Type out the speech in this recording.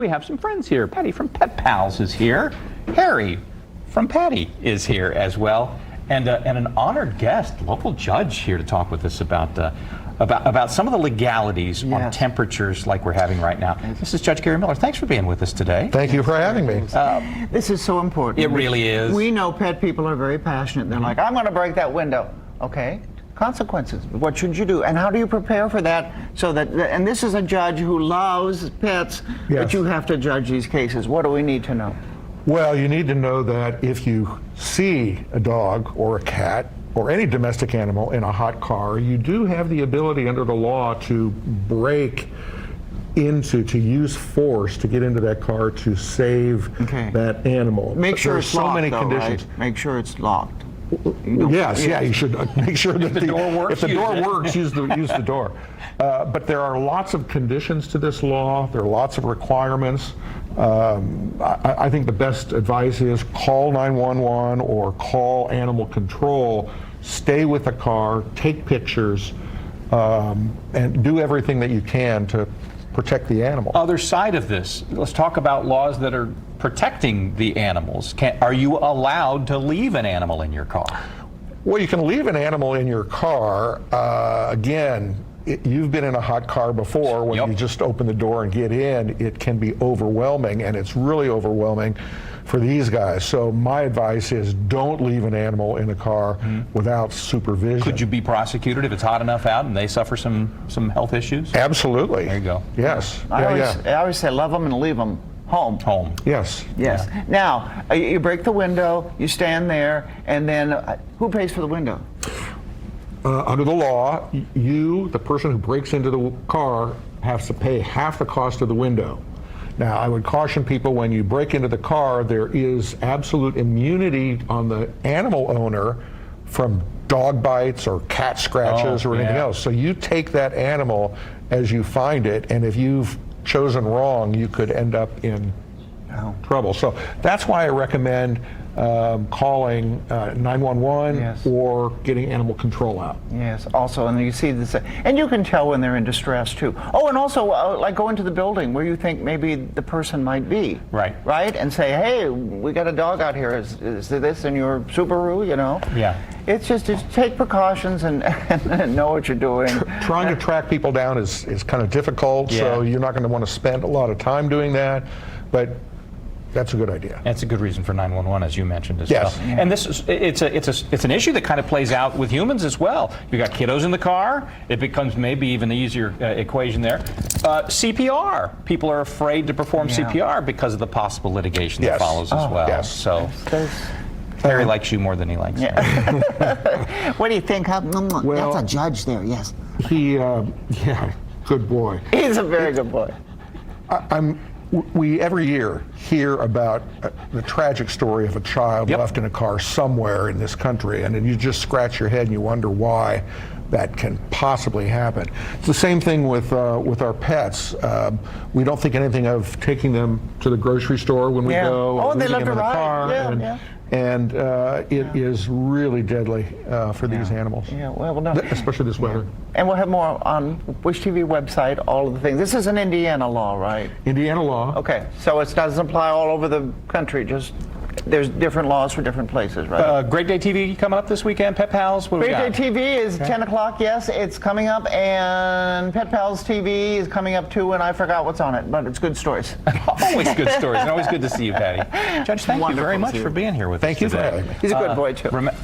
We have some friends here. Patty from Pet Pals is here. Harry from Patty is here as well. And an honored guest, local judge here to talk with us about some of the legalities on temperatures like we're having right now. This is Judge Gary Miller. Thanks for being with us today. Thank you for having me. This is so important. It really is. We know pet people are very passionate. They're like, I'm going to break that window. Okay. Consequences. What should you do? And how do you prepare for that so that, and this is a judge who loves pets, but you have to judge these cases. What do we need to know? Well, you need to know that if you see a dog or a cat or any domestic animal in a hot car, you do have the ability under the law to break into, to use force to get into that car to save that animal. Make sure There's it's locked, so many though, conditions. right? Make sure it's locked. Yes, you should make sure that the door works. If the door works, use the door. But there are lots of conditions to this law. There are lots of requirements. I think the best advice is call 911 or call animal control. Stay with the car, take pictures, and do everything that you can to protect the animal. Other side of this, let's talk about laws that are protecting the animals. Are you allowed to leave an animal in your car? Well, you can leave an animal in your car. Again, you've been in a hot car before. When you just open the door and get in, it can be overwhelming, and it's really overwhelming for these guys. So my advice is don't leave an animal in a car without supervision. Could you be prosecuted if it's hot enough out and they suffer some health issues? Absolutely. There you go. Yes. I always say love them and leave them home. Home. Yes. Yes. Yeah. Now, you break the window, you stand there, and then who pays for the window? Under the law, you, the person who breaks into the car, has to pay half the cost of the window. Now, I would caution people, when you break into the car, there is absolute immunity on the animal owner from dog bites or cat scratches or anything else. So you take that animal as you find it, and if you've chosen wrong, you could end up in trouble. So that's why I recommend calling 911 or getting animal control out. Yes, also, and you see this, and you can tell when they're in distress too. Oh, and also, like go into the building where you think maybe the person might be. Right. Right? And say, hey, we got a dog out here. Is this in your Subaru, you know? Yeah. It's just take precautions and know what you're doing. Trying to track people down is kind of difficult, so you're not going to want to spend a lot of time doing that, but that's a good idea. That's a good reason for 911, as you mentioned as well. And this is it's an issue that kind of plays out with humans as well. You got kiddos in the car, it becomes maybe even an easier equation there. CPR. People are afraid to perform CPR because of the possible litigation that follows as well. So Harry likes you more than he likes me. What do you think? Well, that's a judge there, yes. He, good boy. He's a very good boy. We every year hear about the tragic story of a child left in a car somewhere in this country, and then you just scratch your head and you wonder why that can possibly happen. It's the same thing with our pets. We don't think anything of taking them to the grocery store when we go. Oh, and they leaving left them in the right. car, and it is really deadly for these animals. Yeah, well, no. Especially this weather. And we'll have more on Wish TV website, all of the things. This is an Indiana law, right? Indiana law. Okay, so it doesn't apply all over the country, just there's different laws for different places, right? Great Day TV coming up this weekend, Pet Pals. What do we got? Great Day TV is 10 o'clock, yes, it's coming up, and Pet Pals TV is coming up too, and I forgot what's on it, but it's good stories. Always good stories, and always good to see you, Patty. Judge, thank you very much for being here with us Thank you today. for having me. He's a good boy too.